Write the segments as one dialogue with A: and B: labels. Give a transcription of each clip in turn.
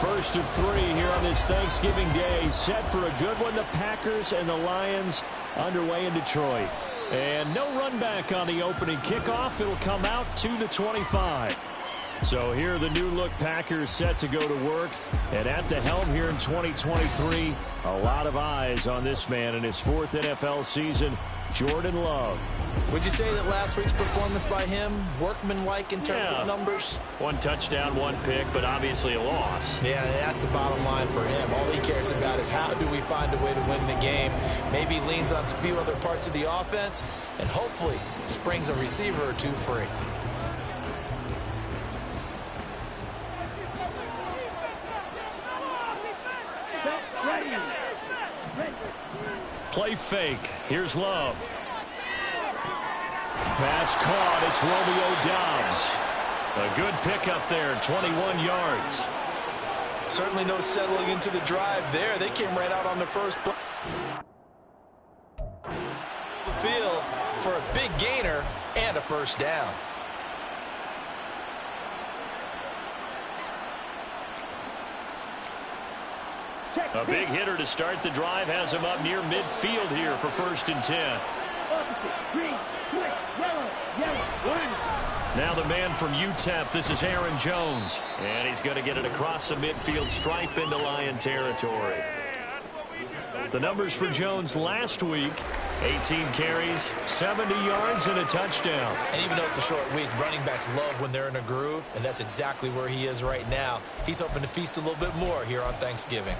A: First of 3 here on this Thanksgiving Day. Set for a good one. The Packers and the Lions underway in Detroit. And no run back on the opening kickoff. It'll come out to the 25. So here are the new-look Packers set to go to work. And at the helm here in 2023, a lot of eyes on this man in his 4th NFL season, Jordan Love.
B: Would you say that last week's performance by him, workmanlike in terms of numbers?
A: 1 touchdown, 1 pick, but obviously a loss.
B: Yeah, that's the bottom line for him. All he cares about is how do we find a way to win the game. Maybe leans on a few other parts of the offense, and hopefully springs a receiver or 2 free.
A: Play fake. Here's Love. Pass caught. It's Romeo Doubs. A good pickup there, 21 yards.
B: Certainly no settling into the drive there. They came right out on the first play. Field for a big gainer and a first down.
A: A big hitter to start the drive has him up near midfield here for 1st and 10. Now the man from UTEP, this is Aaron Jones. And he's going to get it across the midfield stripe into Lion territory. The numbers for Jones last week, 18 carries, 70 yards, and a touchdown.
B: And even though it's a short week, running backs love when they're in a groove, and that's exactly where he is right now. He's hoping to feast a little bit more here on Thanksgiving.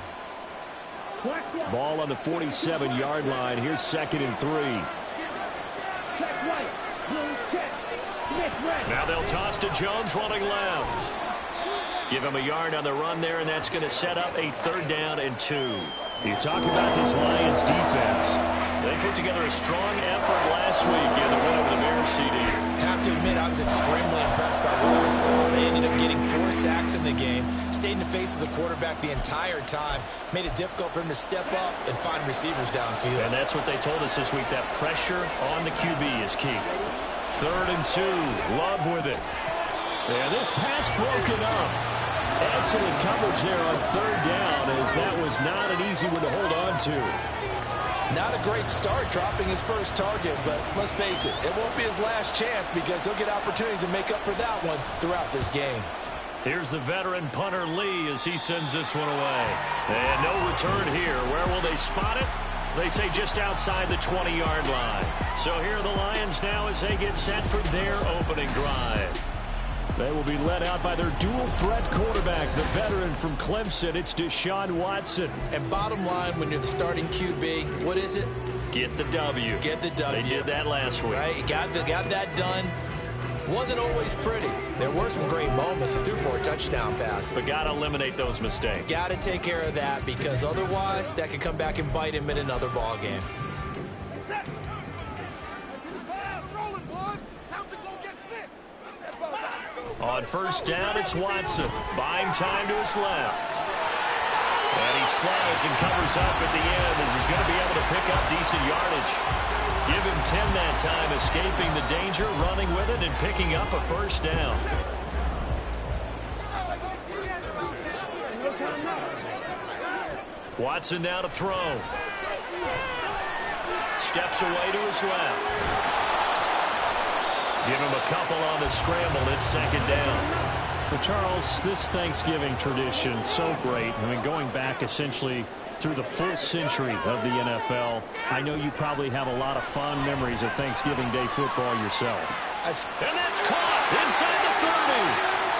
A: Ball on the 47-yard line. Here's 2nd and 3. Now they'll toss to Jones running left. Give him a yard on the run there, and that's going to set up a 3rd down and 2. You talk about this Lions defense. They put together a strong effort last week in the win over the Bears, CD.
B: Have to admit, I was extremely impressed by what I saw. They ended up getting 4 sacks in the game, stayed in the face of the quarterback the entire time, made it difficult for him to step up and find receivers downfield.
A: And that's what they told us this week, that pressure on the QB is key. 3rd and 2, Love with it. And this pass broken up. Excellent coverage there on 3rd down, as that was not an easy one to hold on to.
B: Not a great start dropping his first target, but let's face it, it won't be his last chance because he'll get opportunities to make up for that one throughout this game.
A: Here's the veteran punter Lee as he sends this one away. And no return here. Where will they spot it? They say just outside the 20-yard line. So here are the Lions now as they get set for their opening drive. They will be led out by their dual-threat quarterback, the veteran from Clemson. It's Deshaun Watson.
B: And bottom line, when you're the starting QB, what is it?
A: Get the W.
B: Get the W.
A: They did that last week.
B: Right? Got that done. Wasn't always pretty. There were some great moments. He threw 4 touchdown passes.
A: But got to eliminate those mistakes.
B: Got to take care of that because otherwise that could come back and bite him in another ball game.
A: On 1st down, it's Watson. Buying time to his left. And he slides and covers up at the end as he's going to be able to pick up decent yardage. Give him 10 that time, escaping the danger, running with it, and picking up a 1st down. Watson now to throw. Steps away to his left. Give him a couple on the scramble. It's 2nd down. Well, Charles, this Thanksgiving tradition, so great. I mean, going back essentially through the full century of the NFL, I know you probably have a lot of fond memories of Thanksgiving Day football yourself. And that's caught inside the 30.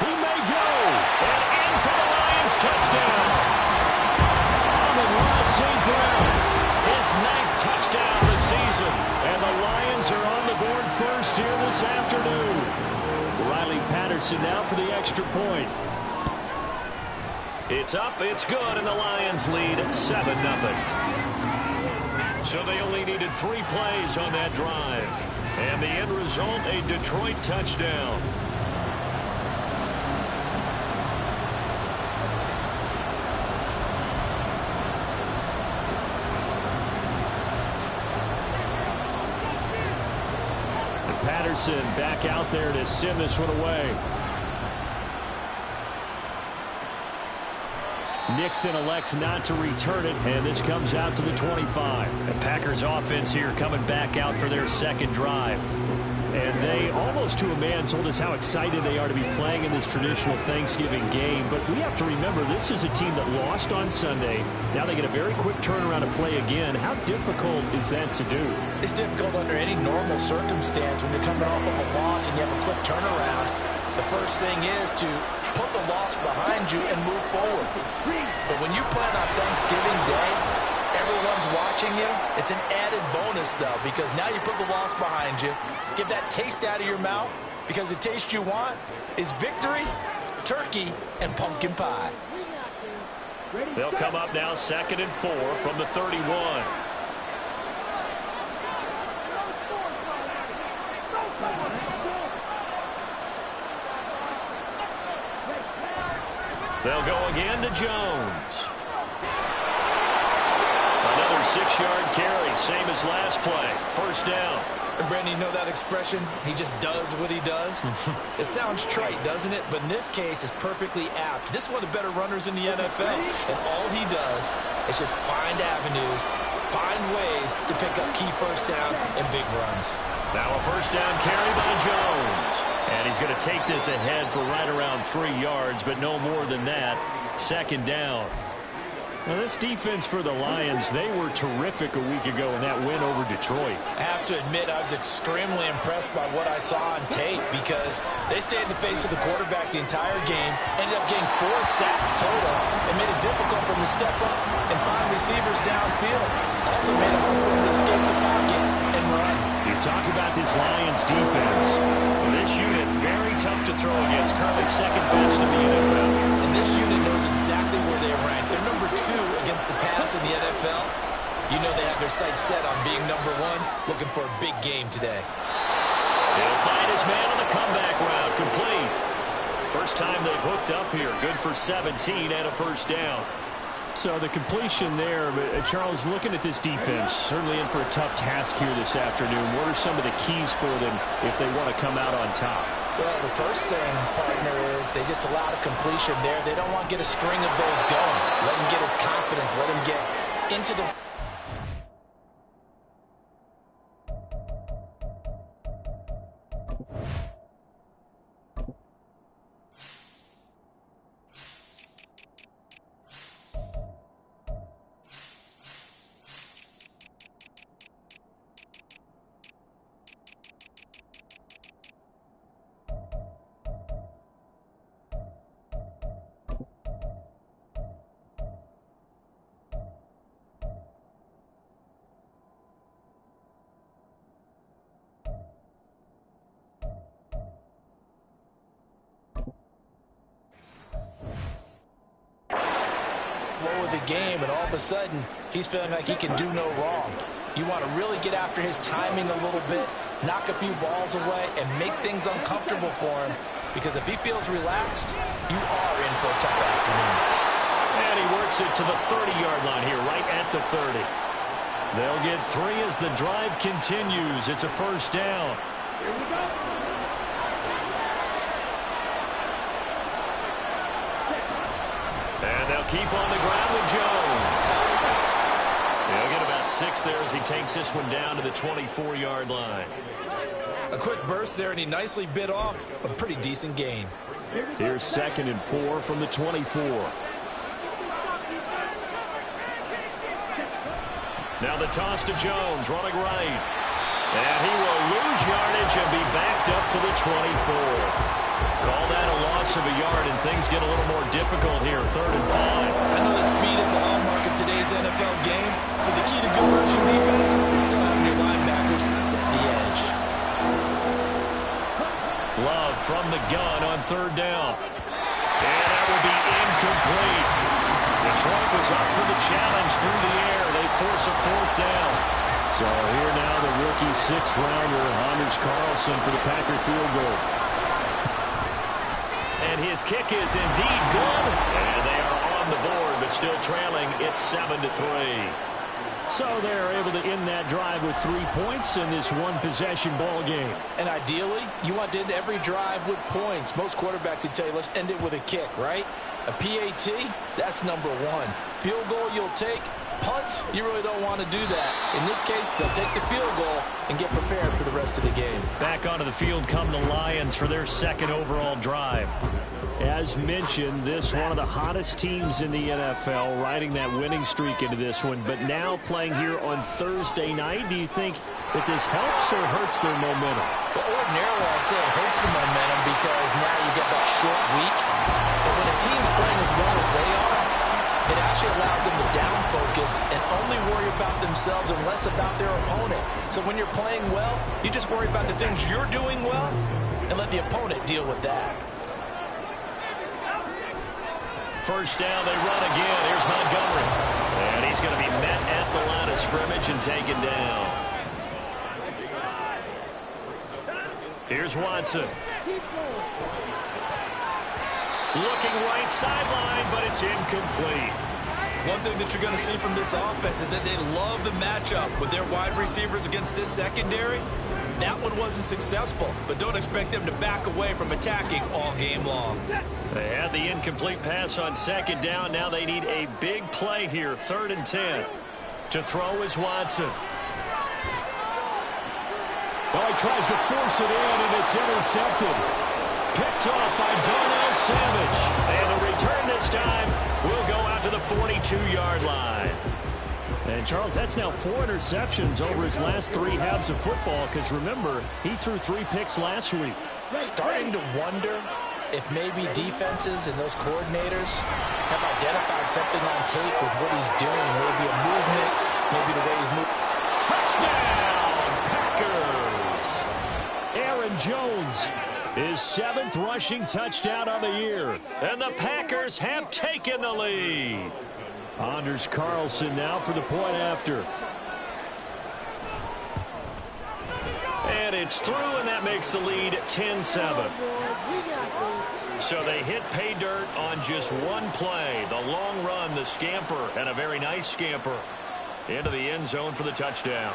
A: He may go. And in for the Lions touchdown. Amon-Ra St. Brown, his 9th touchdown of the season. And the Lions are on the board first here this afternoon. Riley Patterson now for the extra point. It's up, it's good, and the Lions lead 7-0. So they only needed 3 plays on that drive. And the end result, a Detroit touchdown. Patterson back out there to send this one away. Nixon elects not to return it, and this comes out to the 25. The Packers offense here coming back out for their second drive. And they, almost to a man, told us how excited they are to be playing in this traditional Thanksgiving game. But we have to remember, this is a team that lost on Sunday. Now they get a very quick turnaround to play again. How difficult is that to do?
B: It's difficult under any normal circumstance when you're coming off of a loss and you have a quick turnaround. The first thing is to put the loss behind you and move forward. But when you play on Thanksgiving Day, everyone's watching you. It's an added bonus, though, because now you put the loss behind you. Get that taste out of your mouth, because the taste you want is victory, turkey, and pumpkin pie.
A: They'll come up now 2nd and 4 from the 31. They'll go again to Jones. Another 6-yard carry, same as last play. First down.
B: And Brandon, you know that expression? He just does what he does? It sounds trite, doesn't it? But in this case, it's perfectly apt. This is one of the better runners in the NFL. And all he does is just find avenues, find ways to pick up key first downs and big runs.
A: Now a first down carry by Jones. And he's going to take this ahead for right around 3 yards, but no more than that. 2nd down. Now this defense for the Lions, they were terrific a week ago in that win over Detroit.
B: I have to admit, I was extremely impressed by what I saw on tape, because they stayed in the face of the quarterback the entire game, ended up getting 4 sacks total, and made it difficult for him to step up and find receivers downfield. Also made it hard for him to escape the pocket and run.
A: You talk about this Lions defense. Well, this unit, very tough to throw against, currently 2nd best in the NFL.
B: And this unit knows exactly where they rank. They're number 2 against the pass in the NFL. You know they have their sights set on being number 1, looking for a big game today.
A: He'll find his man on the comeback route, complete. First time they've hooked up here, good for 17 and a first down. So the completion there, but Charles, looking at this defense, certainly in for a tough task here this afternoon. What are some of the keys for them if they want to come out on top?
B: Well, the first thing, partner, is they just allow the completion there. They don't want to get a string of those going. Let him get his confidence. Let him get into the... flow of the game, and all of a sudden, he's feeling like he can do no wrong. You want to really get after his timing a little bit, knock a few balls away, and make things uncomfortable for him, because if he feels relaxed, you are in for a tough afternoon.
A: And he works it to the 30-yard line here, right at the 30. They'll get 3 as the drive continues. It's a first down.
C: Here we go.
A: And they'll keep on the ground with Jones. He'll get about 6 there as he takes this one down to the 24-yard line.
B: A quick burst there, and he nicely bit off a pretty decent gain.
A: Here's 2nd and 4 from the 24. Now the toss to Jones, running right. And he will lose yardage and be backed up to the 24. Call that a loss of a yard, and things get a little more difficult here, 3rd and 5.
B: I know the speed is the hallmark of today's NFL game, but the key to good rushing defense is still having your linebackers set the edge.
A: Love from the gun on 3rd down. And that will be incomplete. Detroit was up for the challenge through the air. They force a 4th down. So here now the rookie 6th-rounder, Anders Carlson, for the Packer field goal. And his kick is indeed good. And they are on the board, but still trailing. It's 7-3. So they're able to end that drive with 3 points in this one-possession ball game.
B: And ideally, you want to end every drive with points. Most quarterbacks would tell you, let's end it with a kick, right? A PAT, that's number one. Field goal you'll take. Punts, you really don't want to do that. In this case, they'll take the field goal and get prepared for the rest of the game.
A: Back onto the field come the Lions for their second overall drive. As mentioned, this one of the hottest teams in the NFL, riding that winning streak into this one, but now playing here on Thursday night. Do you think that this helps or hurts their momentum?
B: Well, ordinarily, I'd say it hurts the momentum because now you get that short week. But when a team's playing as well as they are, it actually allows them to down focus and only worry about themselves and less about their opponent. So when you're playing well, you just worry about the things you're doing well and let the opponent deal with that.
A: First down, they run again. Here's Montgomery. And he's going to be met at the line of scrimmage and taken down. Here's Watson. Looking right sideline, but it's incomplete.
C: One thing that you're going to see from this offense is that they love the matchup with their wide receivers against this secondary. That one wasn't successful, but don't expect them to back away from attacking all game long.
A: They had the incomplete pass on second down. Now they need a big play here, 3rd and 10. To throw is Watson.
D: Oh, he tries to force it in, and it's intercepted.
A: Picked off by Darnell Savage. And the return this time will go out to the 42-yard line.
D: And, Charles, that's now 4 interceptions over his last 3 halves of football, because, remember, he threw 3 picks last week.
B: Starting to wonder if maybe defenses and those coordinators have identified something on tape with what he's doing. Maybe a movement, maybe the way he's moving.
A: Touchdown, Packers!
D: Aaron Jones, his 7th rushing touchdown on the year.
A: And the Packers have taken the lead.
D: Anders Carlson now for the point after.
A: And it's through, and that makes the lead 10-7. So they hit pay dirt on just one play. The long run, the scamper, and a very nice scamper into the end zone for the touchdown.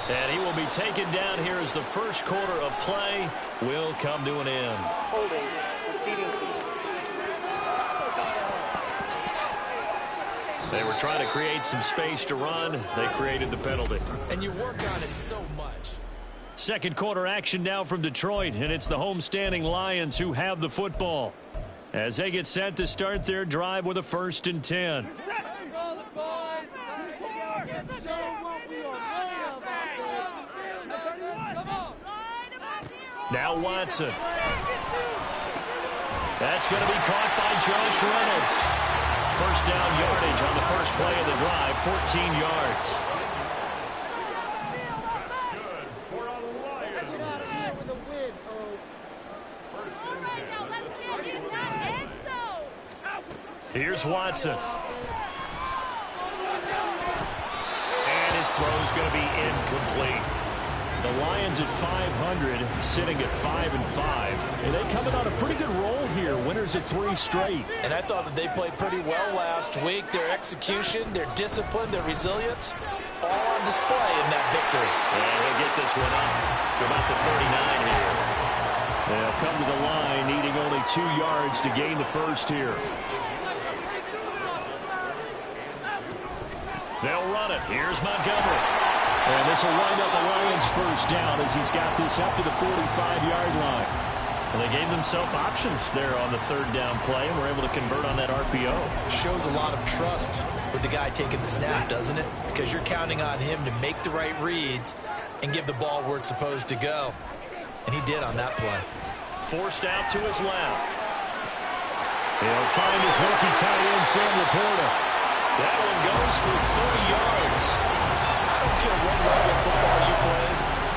A: And he will be taken down here as the first quarter of play will come to an end.
E: Holding. Proceeding.
A: They were trying to create some space to run. They created the penalty.
C: And you work on it so much.
A: Second quarter action now from Detroit, and it's the homestanding Lions who have the football as they get set to start their drive with a 1st and 10. Now Watson. That's going to be caught by Josh Reynolds. First down yardage on the first play of the drive, 14 yards. Here's Watson. And his throw's going to be incomplete.
D: The Lions at 500, sitting at 5-5. And they coming on a pretty good roll here. Winners at 3 straight.
B: And I thought that they played pretty well last week. Their execution, their discipline, their resilience, all on display in that victory.
A: And he'll get this one up to about the 39 here.
D: They'll come to the line, needing only 2 yards to gain the first here.
A: They'll run it. Here's Montgomery.
D: And this will wind up the Lions' first down as he's got this up to the 45-yard line.
A: And they gave themselves options there on the 3rd down play and were able to convert on that RPO.
B: Shows a lot of trust with the guy taking the snap, doesn't it? Because you're counting on him to make the right reads and give the ball where it's supposed to go. And he did on that play.
A: Forced out to his left.
D: He'll find his rookie tight end, Sam Laporta.
A: That one goes for 30 yards.
C: I don't care what level of football you play.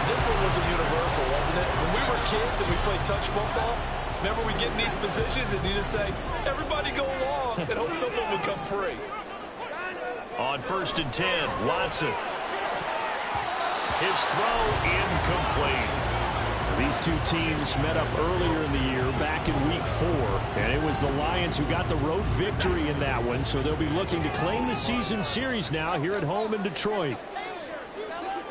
C: This one was a universal, wasn't it? When we were kids and we played touch football, remember we get in these positions and you just say, everybody go along and hope someone will come free.
A: On 1st and 10, Watson. His throw incomplete.
D: These two teams met up earlier in the year, back in week 4, and it was the Lions who got the road victory in that one, so they'll be looking to claim the season series now here at home in Detroit.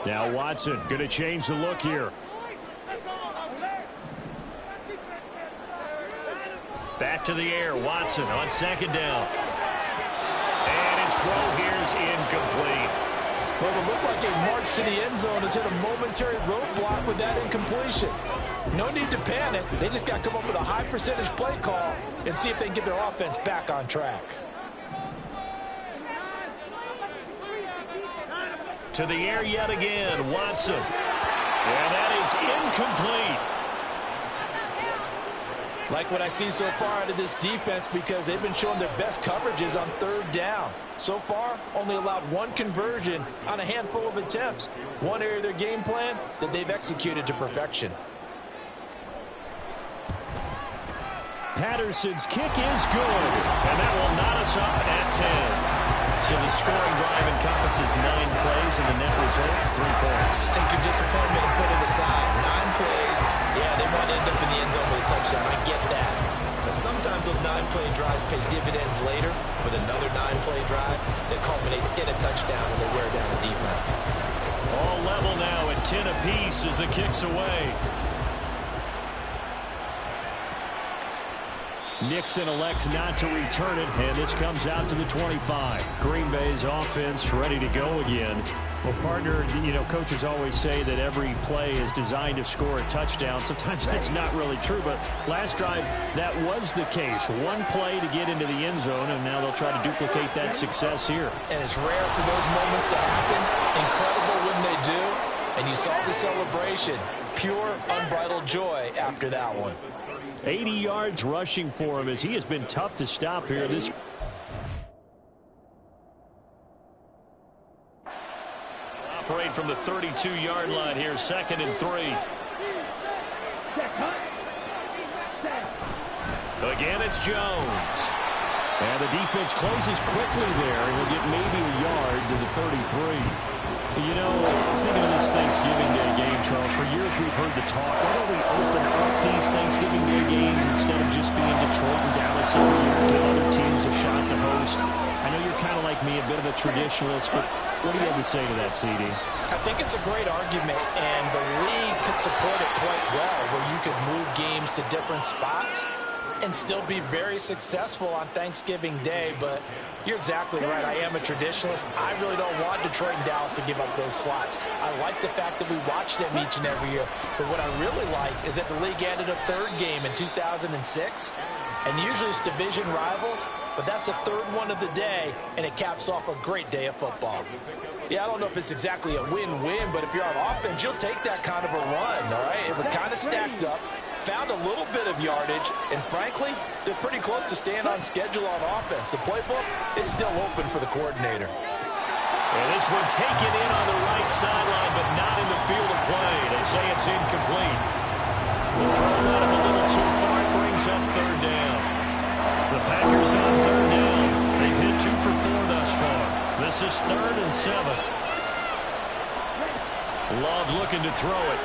D: Now Watson going to change the look here.
A: Back to the air. Watson on second down. And his throw here is incomplete.
B: Well, it looked like a march to the end zone has hit a momentary roadblock with that incompletion. No need to panic. They just got to come up with a high percentage play call and see if they can get their offense back on track.
A: To the air yet again. Watson. And that is incomplete.
B: Like what I see so far out of this defense because they've been showing their best coverages on third down. So far, only allowed one conversion on a handful of attempts. One area of their game plan that they've executed to perfection.
D: Patterson's kick is good.
A: And that will knot us up at 10. So the scoring drive encompasses 9 plays, and the net result, 3 points.
B: Take your disappointment and put it aside. 9 plays. Yeah, they want to end up in the end zone with a touchdown. I get that. But sometimes those 9-play drives pay dividends later with another 9-play drive that culminates in a touchdown when they wear down a defense.
A: All level now at 10 apiece as the kick's away.
D: Nixon elects not to return it, and this comes out to the 25. Green Bay's offense ready to go again. Well, partner, coaches always say that every play is designed to score a touchdown. Sometimes that's not really true, but last drive, that was the case. One play to get into the end zone, and now they'll try to duplicate that success here.
B: And it's rare for those moments to happen. Incredible when they do. And you saw the celebration. Pure, unbridled joy after that one.
D: 80 yards rushing for him as he has been tough to stop here. This
A: operate from the 32-yard line here, 2nd and 3. Again, it's Jones. And the defense closes quickly there, and will get maybe a yard to the 33. Thinking of this Thanksgiving Day game, Charles, for years we've heard the talk. Why don't we open up these Thanksgiving Day games instead of just being Detroit and Dallas every year, give other teams a shot to host? I know you're kind of like me, a bit of a traditionalist, but what do you have to say to that, CD?
B: I think it's a great argument, and the league could support it quite well, where you could move games to different spots and still be very successful on Thanksgiving Day. But you're exactly right. I am a traditionalist. I really don't want Detroit and Dallas to give up those slots. I like the fact that we watch them each and every year. But what I really like is that the league added a 3rd game in 2006. And usually it's division rivals, but that's the 3rd one of the day, and it caps off a great day of football. Yeah, I don't know if it's exactly a win-win, but if you're on offense, you'll take that kind of a run, all right? It was kind of stacked up. Found a little bit of yardage, and frankly, they're pretty close to staying on schedule on offense. The playbook is still open for the coordinator.
A: And this one taken in on the right sideline, but not in the field of play. They say it's incomplete. The throw got him a little too far. It brings up 3rd down. The Packers on 3rd down. They've hit 2 for 4 thus far. This is 3rd and 7. Love looking to throw it.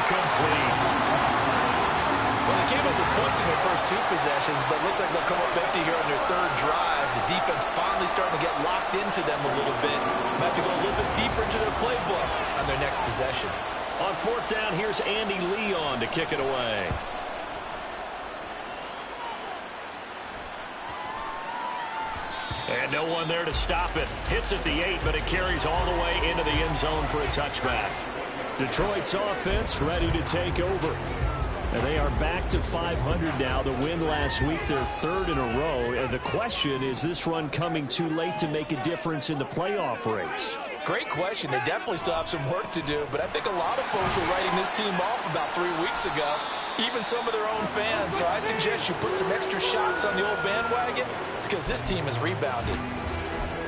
A: Incomplete.
C: Well, they came up with points in their first 2 possessions, but it looks like they'll come up empty here on their 3rd drive. The defense finally starting to get locked into them a little bit. Might have to go a little bit deeper into their playbook on their next possession.
A: On 4th down, here's Andy Leon to kick it away. And no one there to stop it. Hits at the 8, but it carries all the way into the end zone for a touchback.
D: Detroit's offense ready to take over. And they are back to 500 now. The win last week, their 3rd in a row. And the question, is this run coming too late to make a difference in the playoff race?
B: Great question. They definitely still have some work to do, but I think a lot of folks were writing this team off about 3 weeks ago, even some of their own fans. So I suggest you put some extra shots on the old bandwagon because this team has rebounded.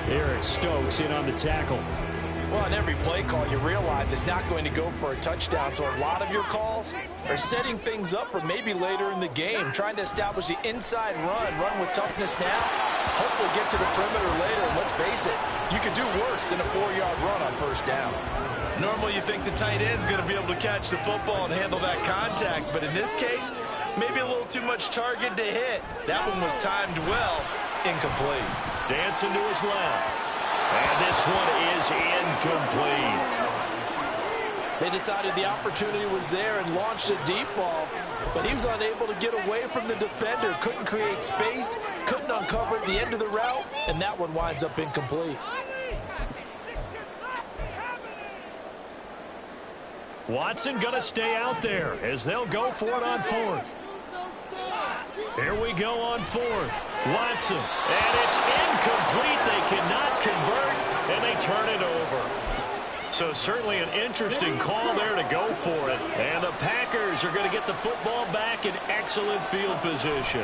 D: Eric Stokes in on the tackle.
B: Well, on every play call, you realize it's not going to go for a touchdown. So a lot of your calls are setting things up for maybe later in the game, trying to establish the inside run with toughness now, hopefully get to the perimeter later. And let's face it, you could do worse than a 4-yard run on 1st down.
C: Normally you think the tight end's going to be able to catch the football and handle that contact, but in this case, maybe a little too much target to hit. That one was timed well, incomplete.
A: Dancing to his left. And this one is incomplete.
B: They decided the opportunity was there and launched a deep ball, but he was unable to get away from the defender, couldn't create space, couldn't uncover the end of the route, and that one winds up incomplete.
A: Watson going to stay out there as they'll go for it on fourth. Here we go on fourth. Watson, and it's incomplete. They cannot convert, and they turn it over. So certainly an interesting call there to go for it. And the Packers are going to get the football back in excellent field position.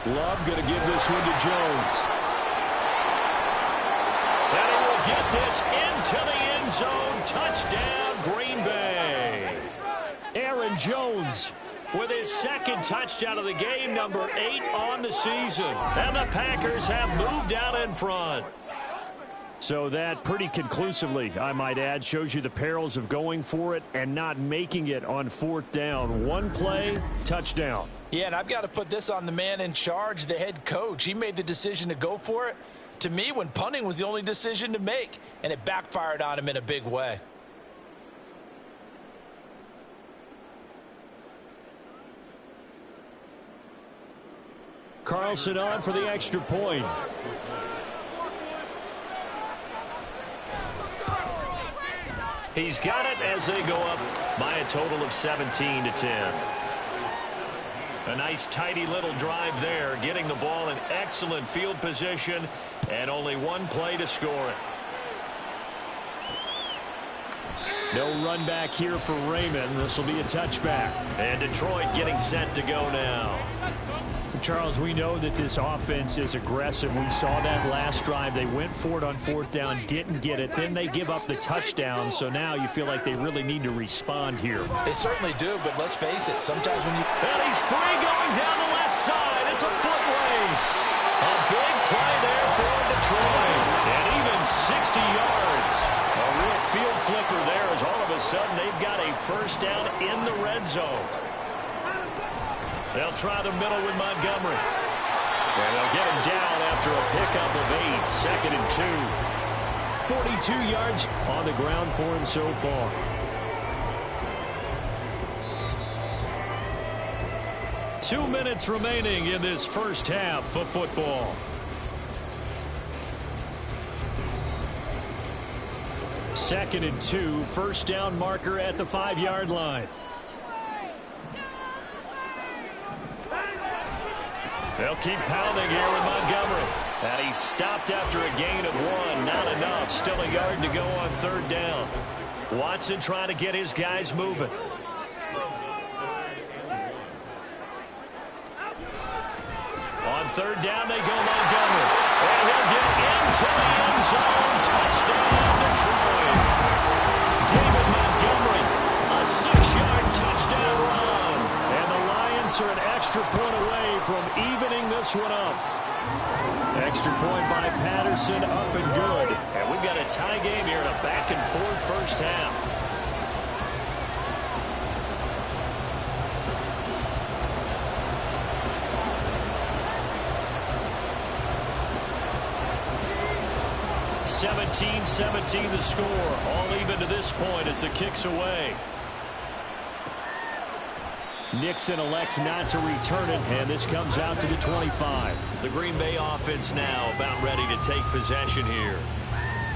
D: Love going to give this one to Jones.
A: And he will get this into the end zone. Touchdown, Green Bay. Aaron Jones with his second touchdown of the game, number 8 on the season. And the Packers have moved out in front.
D: So that pretty conclusively, I might add, shows you the perils of going for it and not making it on fourth down. One play, touchdown.
B: Yeah, and I've got to put this on the man in charge, the head coach. He made the decision to go for it. To me, when punting was the only decision to make, and it backfired on him in a big way.
D: Carlson on for the extra point.
A: He's got it as they go up by a total of 17-10. A nice tidy little drive there, getting the ball in excellent field position, and only one play to score it.
D: No run back here for Raymond. This will be a touchback.
A: And Detroit getting set to go now.
D: Charles, we know that this offense is aggressive. We saw that last drive. They went for it on fourth down, didn't get it. Then they give up the touchdown. So now you feel like they really need to respond here.
B: They certainly do, but let's face it. Sometimes when you...
A: And he's free going down the left side. It's a foot race. A big play there for Detroit. And even 60 yards. A real field flipper there as all of a sudden they've got a first down in the red zone. They'll try the middle with Montgomery. And they'll get him down after a pickup of 8, 2nd and 2.
D: 42 yards on the ground for him so far.
A: Two minutes remaining in this first half of football.
D: Second and 2, first down marker at the 5-yard line.
A: They'll keep pounding here with Montgomery. And he's stopped after a gain of 1. Not enough. Still a yard to go on third down. Watson trying to get his guys moving. On third down, they go Montgomery. And he'll get into the end zone. Touchdown, Detroit. David Montgomery, a 6-yard touchdown run. And the Lions are an extra point away from evening this one up. Extra point by Patterson, up and good. And we've got a tie game here in a back-and-forth first half. (17-17) the score. All even to this point as the kick's away.
D: Nixon elects not to return it, and this comes out to the 25.
A: The Green Bay offense now about ready to take possession here.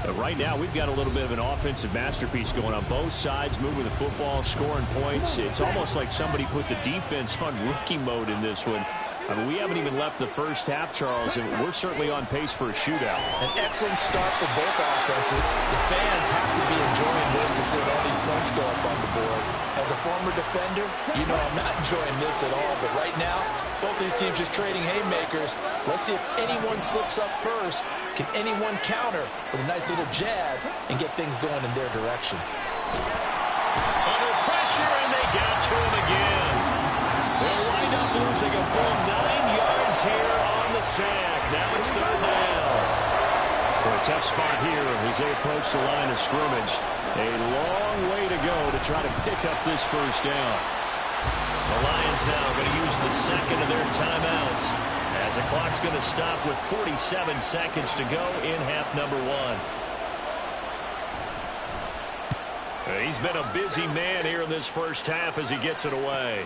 D: But right now, we've got a little bit of an offensive masterpiece going on. Both sides moving the football, scoring points. It's almost like somebody put the defense on rookie mode in this one. I mean, we haven't even left the first half, Charles, and we're certainly on pace for a shootout.
B: An excellent start for both offenses. The fans have to be enjoying this to see all these points go up on the board. As a former defender, you know I'm not enjoying this at all. But right now, both these teams just trading haymakers. Let's see if anyone slips up first. Can anyone counter with a nice little jab and get things going in their direction?
A: Under pressure, and they got to him again. They'll wind up losing a full 9 yards here on the sack. Now it's third down.
D: For a tough spot here as they approach the line of scrimmage. A long way to go to try to pick up this first down.
A: The Lions now going to use the second of their timeouts as the clock's going to stop with 47 seconds to go in half number 1. He's been a busy man here in this first half as he gets it away.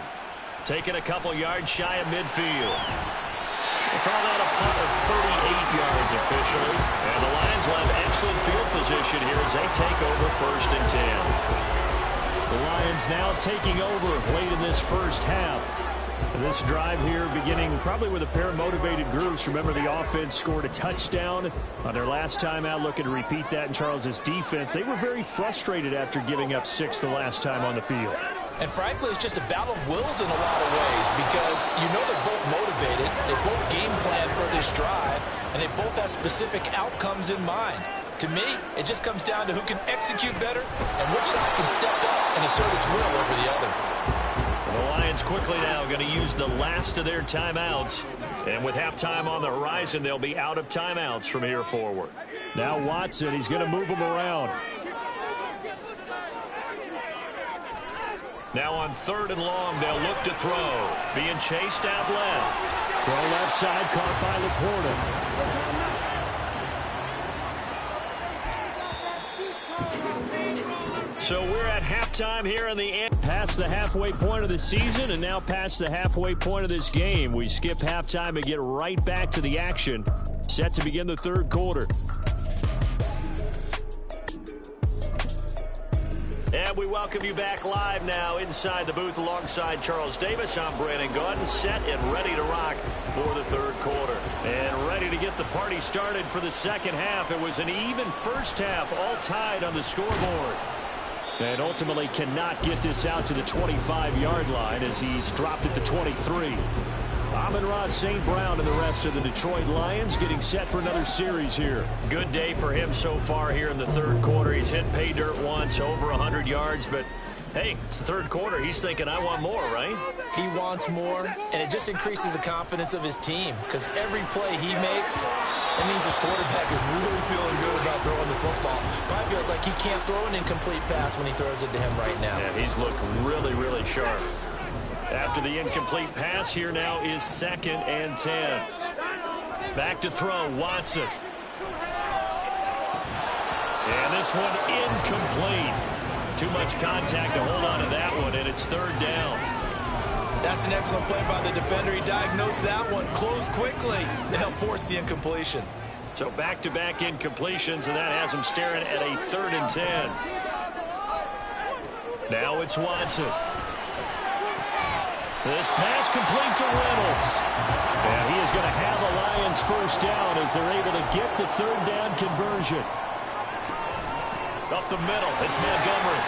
A: Taking a couple yards shy of midfield. They call that a punt of 38 yards officially. And the Lions will have excellent field position here as they take over 1st and 10.
D: The Lions now taking over late in this first half. This drive here beginning probably with a pair of motivated groups. Remember, the offense scored a touchdown on their last time out. Looking to repeat that in Charles's defense. They were very frustrated after giving up 6 the last time on the field.
B: And frankly, it's just a battle of wills in a lot of ways because you know they're both motivated. They both game plan for this drive, and they both have specific outcomes in mind. To me, it just comes down to who can execute better and which side can step up and assert its will over the other.
A: The Lions quickly now going to use the last of their timeouts. And with halftime on the horizon, they'll be out of timeouts from here forward.
D: Now Watson, he's going to move him around.
A: Now on 3rd and long, they'll look to throw. Being chased out left.
D: Throw left side, caught by Laporta.
A: So we're at halftime here in the end.
D: Past the halfway point of the season and now past the halfway point of this game. We skip halftime and get right back to the action. Set to begin the 3rd quarter.
A: And we welcome you back live now inside the booth alongside Charles Davis. I'm Brandon Gaudin, set and ready to rock for the 3rd quarter. And ready to get the party started for the 2nd half. It was an even first half, all tied on the scoreboard. And ultimately cannot get this out to the 25-yard line as he's dropped at the 23. Amon-Ra St. Brown and the rest of the Detroit Lions getting set for another series here. Good day for him so far here in the 3rd quarter. He's hit pay dirt once, over 100 yards, but hey, it's the 3rd quarter. He's thinking, I want more, right?
B: He wants more, and it just increases the confidence of his team because every play he makes, it means his quarterback is really feeling good about throwing the football. Probably feels like he can't throw an incomplete pass when he throws it to him right now.
A: Yeah, he's looked really, really sharp. After the incomplete pass, here now is 2nd and 10. Back to throw, Watson. And this one incomplete. Too much contact to hold on to that one, and it's 3rd down.
B: That's an excellent play by the defender. He diagnosed that one, closed quickly, and helped force the incompletion.
A: So back-to-back incompletions, and that has him staring at a 3rd and 10. Now it's Watson. This pass complete to Reynolds. And he is going to have the Lions 1st down as they're able to get the 3rd down conversion. Up the middle, it's Montgomery.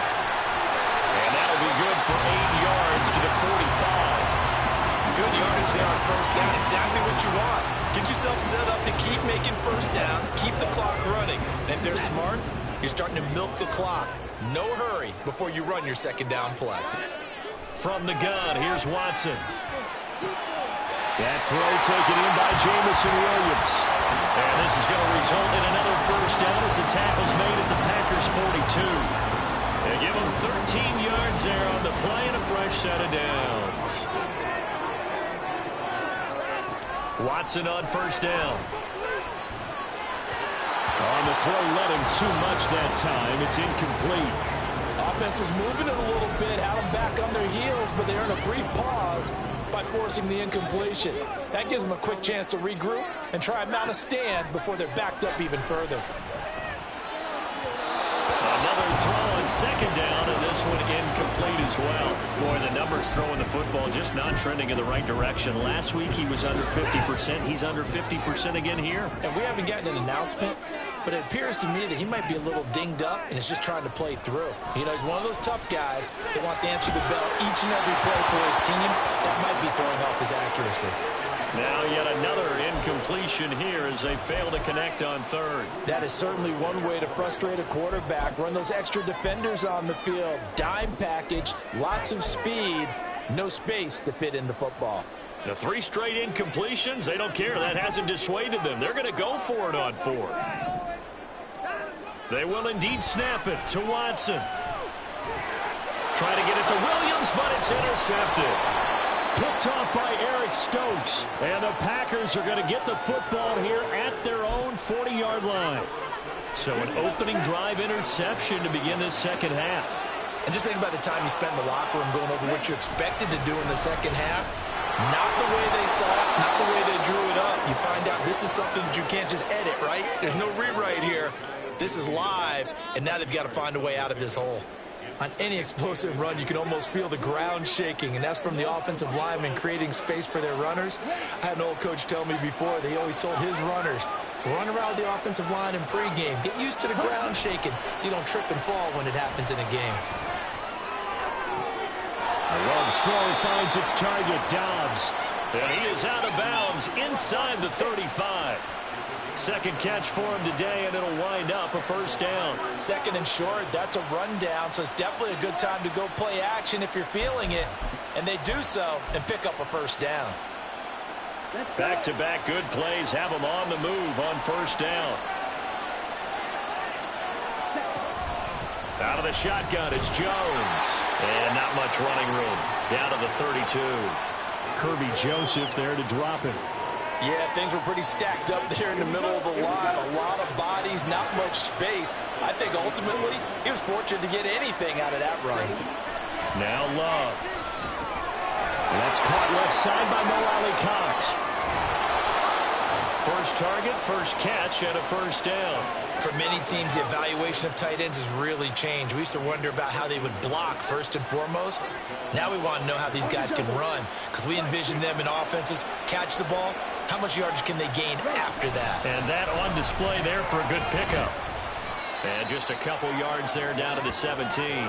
A: And that'll be good for 8 yards to the 45.
B: Good yardage there on 1st down. Exactly what you want. Get yourself set up to keep making 1st downs, keep the clock running. And if they're smart, you're starting to milk the clock. No hurry before you run your 2nd down play.
A: From the gun, here's Watson.
D: That throw taken in by Jameson Williams.
A: And this is going to result in another 1st down as the tackle's made at the Packers' 42. They give them 13 yards there on the play and a fresh set of downs. Watson on 1st down.
D: On the throw, let him too much that time. It's incomplete.
B: Offense was moving it a little bit, had them back on their heels, but they earned a brief pause by forcing the incompletion. That gives them a quick chance to regroup and try and mount a stand before they're backed up even further.
A: Another throw on 2nd down, and this one incomplete as well. Boy, the numbers throwing the football just not trending in the right direction. Last week he was under 50%. He's under 50% again here.
B: And we haven't gotten an announcement, but it appears to me that he might be a little dinged up and is just trying to play through. You know, he's one of those tough guys that wants to answer the bell each and every play for his team. That might be throwing off his accuracy.
A: Now yet another incompletion here as they fail to connect on 3rd.
B: That is certainly one way to frustrate a quarterback. Run those extra defenders on the field. Dime package, lots of speed, no space to fit in the football.
A: The 3 straight incompletions, they don't care. That hasn't dissuaded them. They're going to go for it on 4th. They will indeed snap it to Watson. Try to get it to Williams, but it's intercepted.
D: Picked off by Eric Stokes. And the Packers are going to get the football here at their own 40-yard line.
A: So an opening drive interception to begin this second half.
B: And just think about the time you spent in the locker room going over what you expected to do in the second half. Not the way they saw it, not the way they drew it up. You find out this is something that you can't just edit, right? There's no rewrite here. This is live, and now they've got to find a way out of this hole. On any explosive run, you can almost feel the ground shaking, and that's from the offensive linemen creating space for their runners. I had an old coach tell me before, they always told his runners, run around the offensive line in pregame. Get used to the ground shaking so you don't trip and fall when it happens in a game.
A: Love's throw finds its target, Dobbs. And he is out of bounds inside the 35. Second catch for him today, and it'll wind up a first down.
B: Second and short, that's a rundown, so it's definitely a good time to go play action if you're feeling it. And they do so and pick up a first down.
A: Back-to-back good plays have them on the move on first down. Out of the shotgun, it's Jones. And not much running room. Down to the 32.
D: Kirby Joseph there to drop him.
B: Yeah, things were pretty stacked up there in the middle of the line. A lot of bodies, not much space. I think ultimately he was fortunate to get anything out of that run.
A: Now Love.
D: And that's caught left side by Mo Alley-Cox.
A: First target, first catch, and a first down.
B: For many teams, the evaluation of tight ends has really changed. We used to wonder about how they would block first and foremost. Now we want to know how these guys can run, because we envision them in offenses catch the ball. How much yardage can they gain after that?
A: And that on display there for a good pickup. And just a couple yards there down to the 17.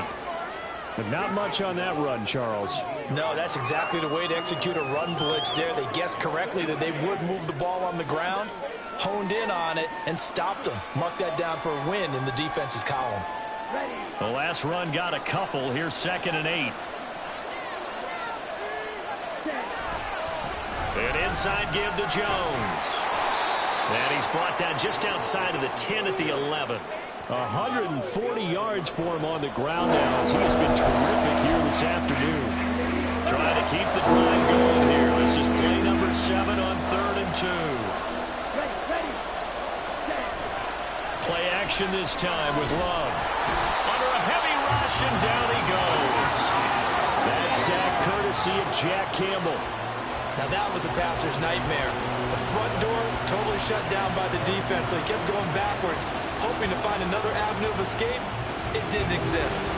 D: But not much on that run, Charles.
B: No, that's exactly the way to execute a run blitz there. They guessed correctly that they would move the ball on the ground, honed in on it, and stopped them. Mark that down for a win in the defense's column.
A: The last run got a couple. Here's 2nd and 8. An inside give to Jones. And he's brought down just outside of the 10 at the 11.
D: 140 yards for him on the ground now, as he has been terrific here this afternoon.
A: Trying to keep the drive going here. This is play number 7 on 3rd and 2. Play action this time with Love. Under a heavy rush, and down he goes.
D: That sack courtesy of Jack Campbell.
B: Now that was a passer's nightmare. The front door totally shut down by the defense, so he kept going backwards, hoping to find another avenue of escape. It didn't exist.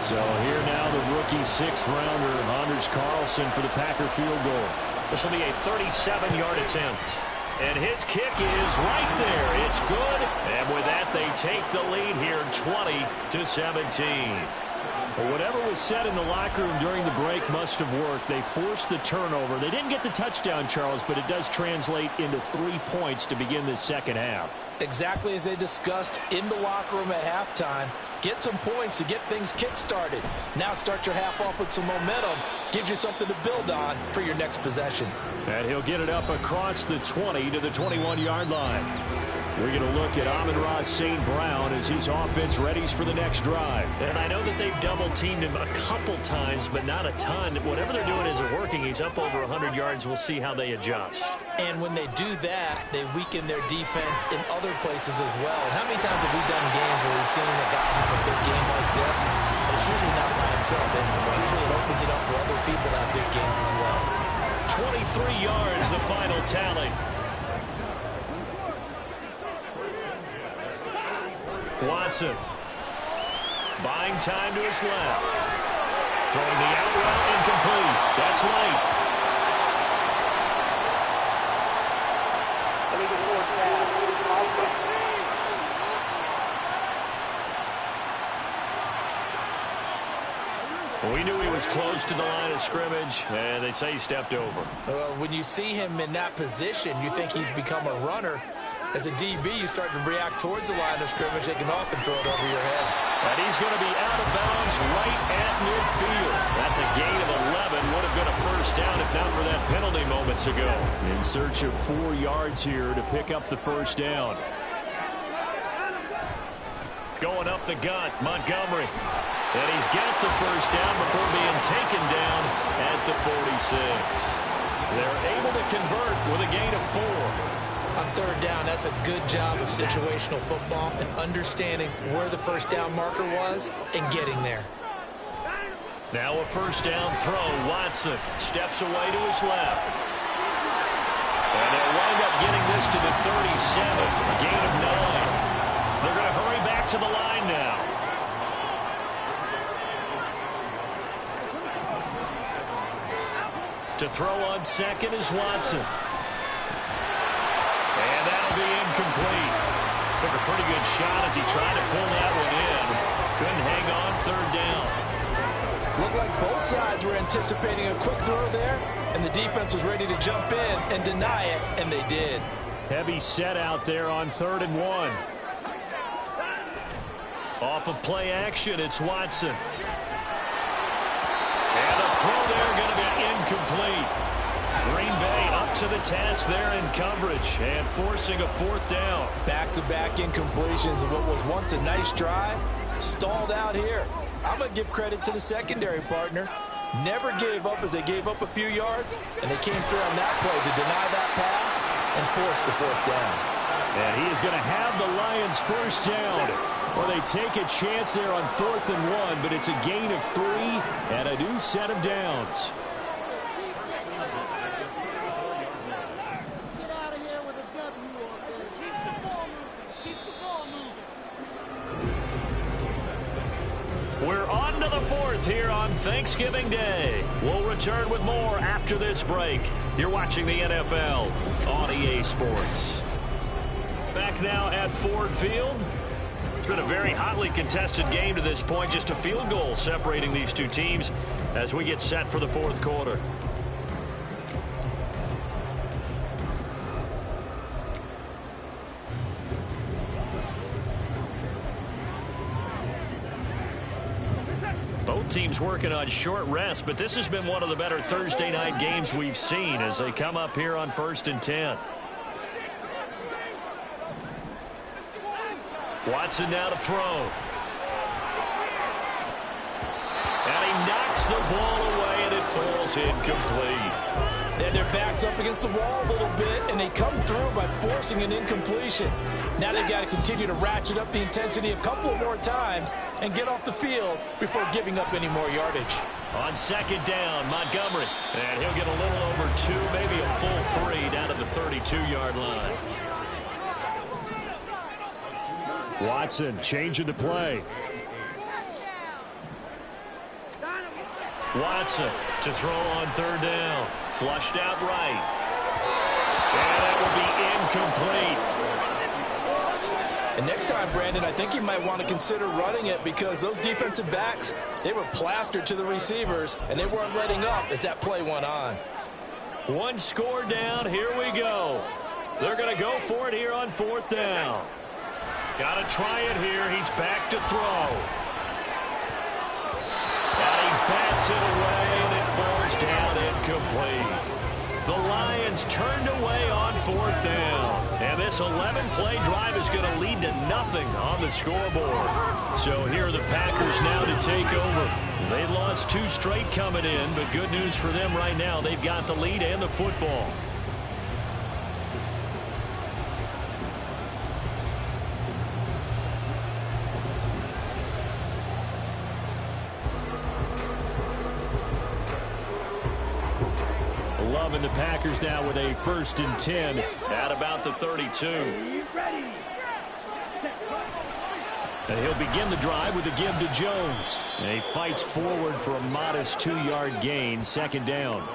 D: So here now the rookie 6th-rounder, Anders Carlson, for the Packer field goal.
A: This will be a 37-yard attempt. And his kick is right there. It's good. And with that, they take the lead here 20-17.
D: But whatever was said in the locker room during the break must have worked. They forced the turnover. They didn't get the touchdown, Charles, but it does translate into 3 points to begin this second half.
B: Exactly as they discussed in the locker room at halftime. Get some points to get things kick-started. Now start your half off with some momentum. Gives you something to build on for your next possession.
D: And he'll get it up across the 20 to the 21-yard line. We're going to look at Amon-Ra St. Brown as his offense readies for the next drive.
A: And I know that they've double-teamed him a couple times, but not a ton. Whatever they're doing isn't working. He's up over 100 yards. We'll see how they adjust.
B: And when they do that, they weaken their defense in other places as well. And how many times have we done games where we've seen a guy have a big game like this? But it's usually not by himself, is it? Usually it opens it up for other people to have big games as well.
A: 23 yards, the final tally. Watson buying time to his left, throwing the out route incomplete. That's right. We knew he was close to the line of scrimmage, and they say he stepped over.
B: Well, when you see him in that position, you think he's become a runner. As a DB, you start to react towards the line of scrimmage. They can often throw it over your head.
A: And he's going to be out of bounds right at midfield. That's a gain of 11. Would have been a first down if not for that penalty moments ago.
D: In search of 4 yards here to pick up the first down.
A: Going up the gut, Montgomery. And he's got the first down before being taken down at the 46. They're able to convert with a gain of 4.
B: On third down, that's a good job of situational football and understanding where the first down marker was and getting there.
A: Now a first down throw. Watson steps away to his left. And they'll wind up getting this to the 37. A gain of 9. They're going to hurry back to the line now. To throw on second is Watson. And that'll be incomplete. Took a pretty good shot as he tried to pull that one in. Couldn't hang on third down.
B: Looked like both sides were anticipating a quick throw there, and the defense was ready to jump in and deny it, and they did.
A: Heavy set out there on 3rd and 1. Off of play action, it's Watson. And the throw there going to be incomplete. Green Bay up to the task there in coverage and forcing a 4th down.
B: Back-to-back incompletions of what was once a nice drive, stalled out here. I'm going to give credit to the secondary partner. Never gave up as they gave up a few yards, and they came through on that play to deny that pass and force the 4th down.
A: And he is going to have the Lions first down. Well, they take a chance there on 4th and 1, but it's a gain of 3 and a new set of downs.
F: Get out of here with a W on there. Keep the ball moving. Keep the ball moving.
A: We're on to the 4th here on Thanksgiving Day. We'll return with more after this break. You're watching the NFL on EA Sports. Back now at Ford Field. It's been a very hotly contested game to this point. Just a field goal separating these two teams as we get set for the 4th quarter. Both teams working on short rest, but this has been one of the better Thursday night games we've seen as they come up here on 1st and 10. Watson now to throw. And he knocks the ball away, and it falls incomplete.
B: Then their backs up against the wall a little bit, and they come through by forcing an incompletion. Now they've got to continue to ratchet up the intensity a couple more times and get off the field before giving up any more yardage.
A: On 2nd down, Montgomery. And he'll get a little over 2, maybe a full 3 down at the 32-yard line. Watson changing to play. Watson to throw on 3rd down. Flushed out right. And that will be incomplete.
B: And next time, Brandon, I think you might want to consider running it because those defensive backs, they were plastered to the receivers, and they weren't letting up as that play went on.
A: 1 score down. Here we go. They're going to go for it here on 4th down. Got to try it here. He's back to throw. And he bats it away, and it falls down incomplete. The Lions turned away on 4th down. And this 11-play drive is going to lead to nothing on the scoreboard. So here are the Packers now to take over. They lost 2 straight coming in, but good news for them right now. They've got the lead and the football. Love and the Packers now with a 1st and 10 at about the 32. And he'll begin the drive with a give to Jones. And he fights forward for a modest 2-yard gain, 2nd down.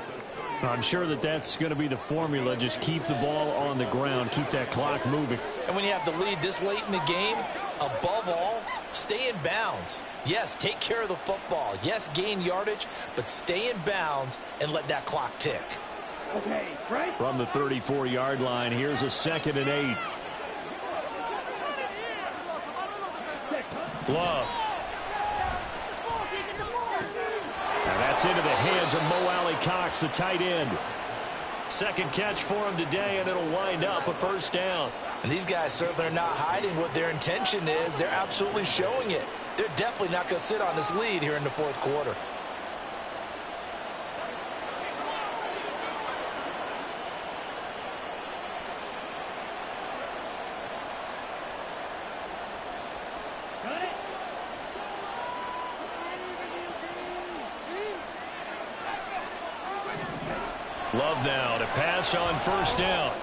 A: I'm sure that's going to be the formula. Just keep the ball on the ground, keep that clock moving.
B: And when you have the lead this late in the game, above all, stay in bounds. Yes, take care of the football. Yes, gain yardage, but stay in bounds and let that clock tick.
F: Okay, right?
A: From the 34-yard line, here's a 2nd and 8. Love. And that's into the hands of Mo Alley-Cox, the tight end. 2nd catch for him today, and it'll wind up a 1st down.
B: And these guys certainly are not hiding what their intention is. They're absolutely showing it. They're definitely not going to sit on this lead here in the 4th quarter.
A: Love now to pass on first down.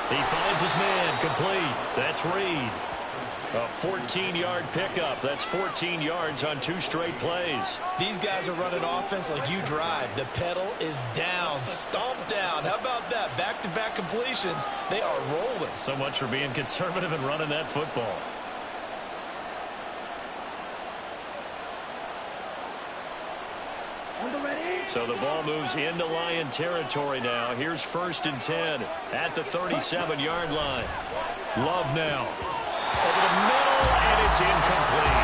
A: He finds his man, complete. That's Reed. A 14-yard pickup. That's 14 yards on 2 straight plays.
C: These guys are running offense like you drive. The pedal is down, stomped down. How about that? Back-to-back completions. They are rolling.
A: So much for being conservative and running that football. So the ball moves into Lion territory now. Here's 1st and 10 at the 37-yard line. Love now. Over the middle, and it's incomplete.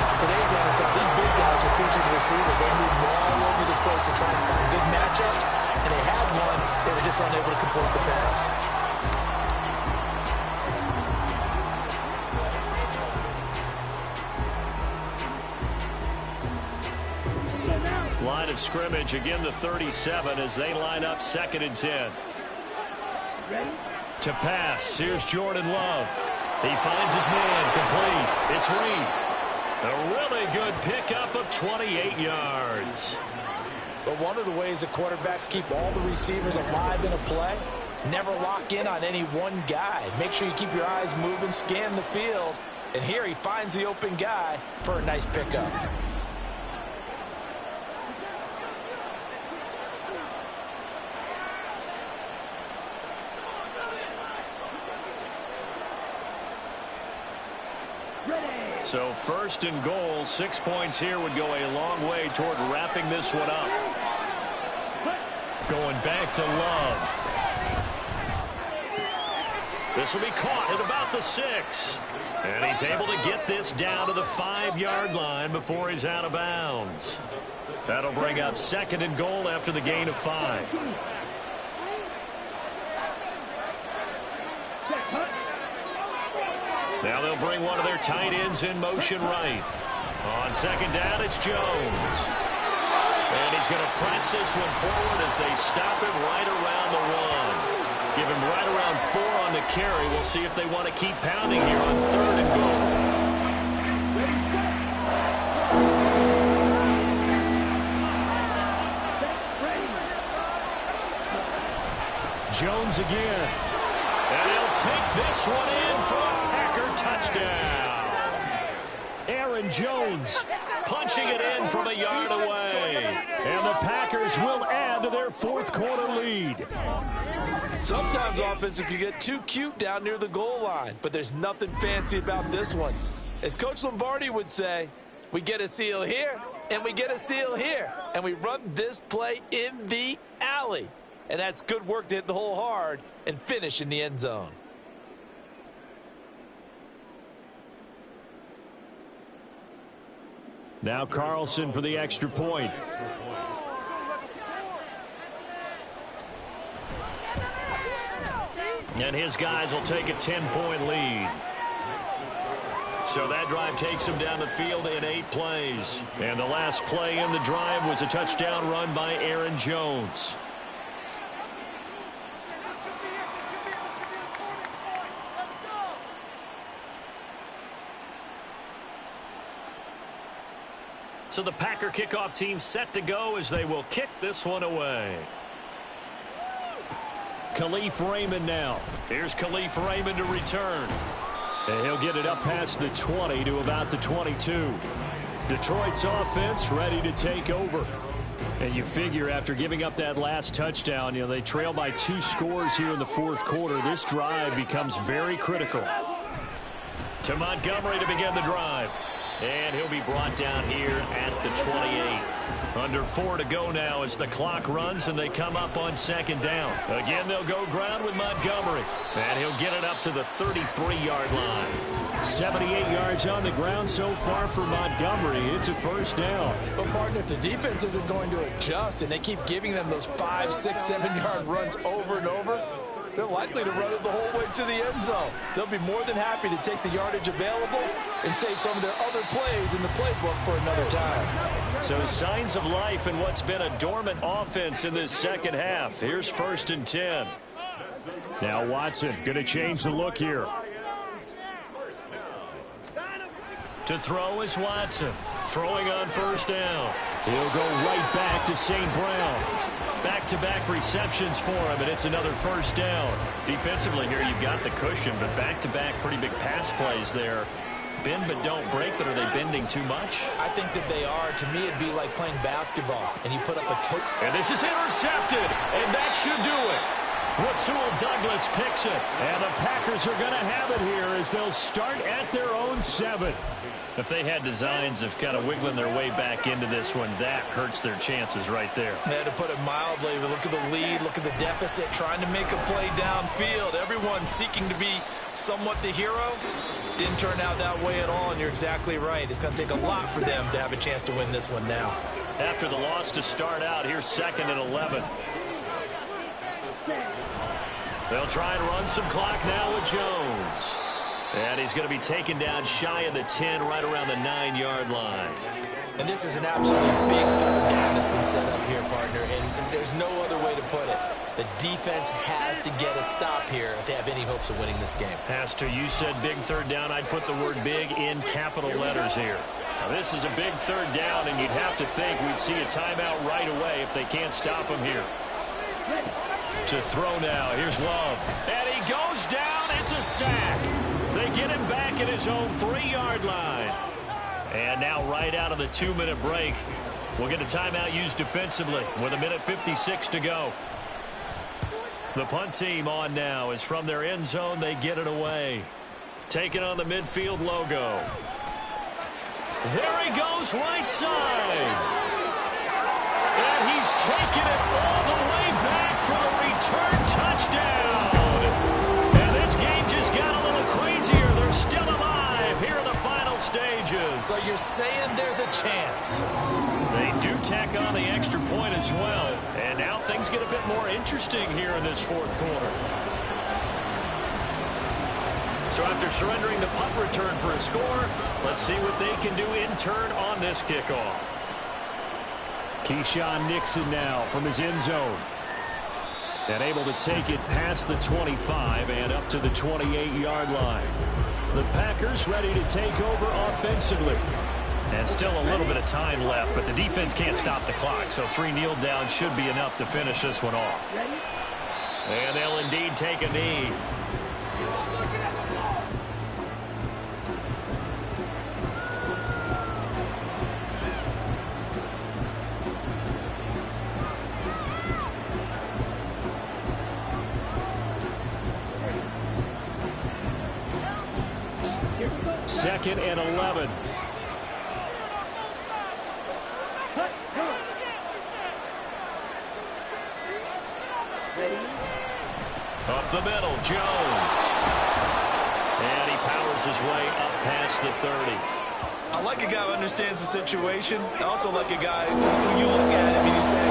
B: In today's NFL, these big guys are featured receivers. They move all over the place to try and find good matchups, and they had one. They were just unable to complete the pass.
A: Line of scrimmage, again the 37 as they line up 2nd and 10. To pass, here's Jordan Love. He finds his man, complete. It's Reed. A really good pickup of 28 yards.
B: But one of the ways that quarterbacks keep all the receivers alive in a play, never lock in on any one guy. Make sure you keep your eyes moving, scan the field. And here he finds the open guy for a nice pickup.
A: So 1st and goal, 6 points here would go a long way toward wrapping this one up. Going back to Love. This will be caught at about the 6. And he's able to get this down to the 5-yard line before he's out of bounds. That'll bring up 2nd and goal after the gain of 5. Now they'll bring one of their tight ends in motion right. On 2nd down, it's Jones. And he's going to press this one forward as they stop him right around the 1. Give him right around 4 on the carry. We'll see if they want to keep pounding here on 3rd and goal. Jones again. And he'll take this one in for a Packer touchdown. Aaron Jones punching it in from a yard away. And the Packers will add to their 4th quarter lead.
B: Sometimes offenses can get too cute down near the goal line, but there's nothing fancy about this one. As Coach Lombardi would say, we get a seal here, and we get a seal here, and we run this play in the alley. And that's good work to hit the hole hard and finish in the end zone.
A: Now Carlson for the extra point. And his guys will take a 10-point lead. So that drive takes them down the field in 8 plays. And the last play in the drive was a touchdown run by Aaron Jones. So the Packer kickoff team set to go as they will kick this one away. Khalif Raymond now. Here's Khalif Raymond to return. And he'll get it up past the 20 to about the 22. Detroit's offense ready to take over. And you figure after giving up that last touchdown, they trail by 2 scores here in the 4th quarter. This drive becomes very critical. To Montgomery to begin the drive. And he'll be brought down here at the 28. Under 4 to go now as the clock runs and they come up on 2nd down. Again, they'll go ground with Montgomery. And he'll get it up to the 33-yard line. 78 yards on the ground so far for Montgomery. It's a 1st down.
B: But, partner, if the defense isn't going to adjust and they keep giving them those 5, 6, 7-yard runs over and over, they're likely to run it the whole way to the end zone. They'll be more than happy to take the yardage available and save some of their other plays in the playbook for another time.
A: So signs of life in what's been a dormant offense in this 2nd half. Here's 1st and 10. Now Watson going to change the look here. To throw is Watson. Throwing on 1st down. He'll go right back to St. Brown. Back-to-back receptions for him, and it's another first down. Defensively here, you've got the cushion, but back-to-back pretty big pass plays there. Bend but don't break, but are they bending too much?
B: I think that they are. To me, it'd be like playing basketball, and you put up a toe.
A: And this is intercepted, and that should do it. Rasul Douglas picks it. And the Packers are going to have it here as they'll start at their own 7. If they had designs of kind of wiggling their way back into this one, that hurts their chances right there.
B: To put it mildly, look at the lead, look at the deficit, trying to make a play downfield. Everyone seeking to be somewhat the hero. Didn't turn out that way at all, and you're exactly right. It's going to take a lot for them to have a chance to win this one now.
A: After the loss to start out, here's 2nd and 11. They'll try and run some clock now with Jones. And he's going to be taken down shy of the 10, right around the 9-yard line.
B: And this is an absolutely big 3rd down that's been set up here, partner, and there's no other way to put it. The defense has to get a stop here if they have any hopes of winning this game.
A: Has to. You said big 3rd down. I'd put the word big in capital letters here. Now, this is a big 3rd down, and you'd have to think we'd see a timeout right away if they can't stop him here. To throw now. Here's Love. And he goes down. It's a sack. They get him back at his own 3-yard line. And now right out of the 2-minute break, we'll get a timeout used defensively with 1:56 to go. The punt team on now is from their end zone. They get it away. Taking on the midfield logo. There he goes right side. And he's taking it all the way back for a return touchdown. And this game just got a little crazier. They're still alive here in the final stages.
B: So you're saying there's a chance?
A: They do tack on the extra point as well. And now things get a bit more interesting here in this 4th quarter. So after surrendering the punt return for a score, let's see what they can do in turn on this kickoff. Keyshawn Nixon now from his end zone. And able to take it past the 25 and up to the 28-yard line. The Packers ready to take over offensively. And still a little bit of time left, but the defense can't stop the clock, so 3 kneel downs should be enough to finish this one off. And they'll indeed take a knee. Second and 11. Up the middle, Jones. And he powers his way up past the 30.
C: I like a guy who understands the situation. I also like a guy who you look at him and you say,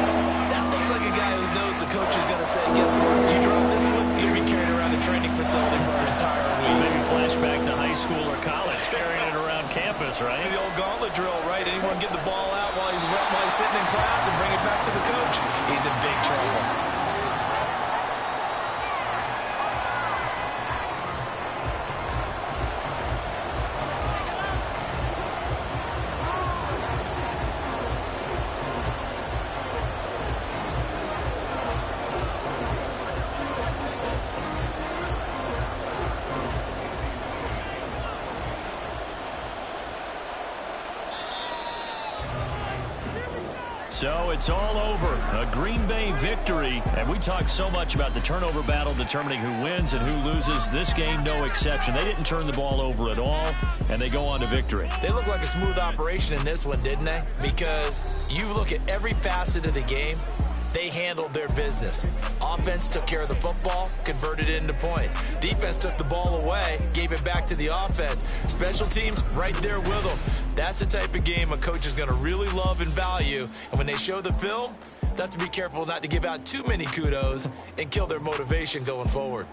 C: that looks like a guy who knows the coach is going to say, guess what, you drop this one, you'll be carrying around a training facility for an entire week.
A: Maybe flashback to high school or college, carrying it around campus, right?
C: The old gauntlet drill, right? Anyone get the ball out while he's sitting in class and bring it back to the coach? He's in big trouble.
A: So it's all over. A Green Bay victory. And we talked so much about the turnover battle determining who wins and who loses. This game, no exception. They didn't turn the ball over at all, and they go on to victory.
B: They look like a smooth operation in this one, didn't they? Because you look at every facet of the game, they handled their business. Offense took care of the football, converted it into points. Defense took the ball away, gave it back to the offense. Special teams right there with them. That's the type of game a coach is going to really love and value. And when they show the film, they have to be careful not to give out too many kudos and kill their motivation going forward.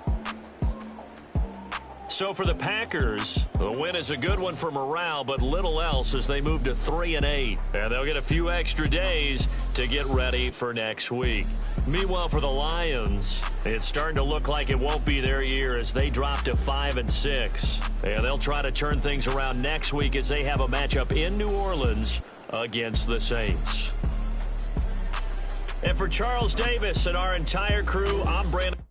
A: So for the Packers, the win is a good one for morale, but little else as they move to 3-8. And they'll get a few extra days to get ready for next week. Meanwhile, for the Lions, it's starting to look like it won't be their year as they drop to 5-6. And they'll try to turn things around next week as they have a matchup in New Orleans against the Saints. And for Charles Davis and our entire crew, I'm Brandon.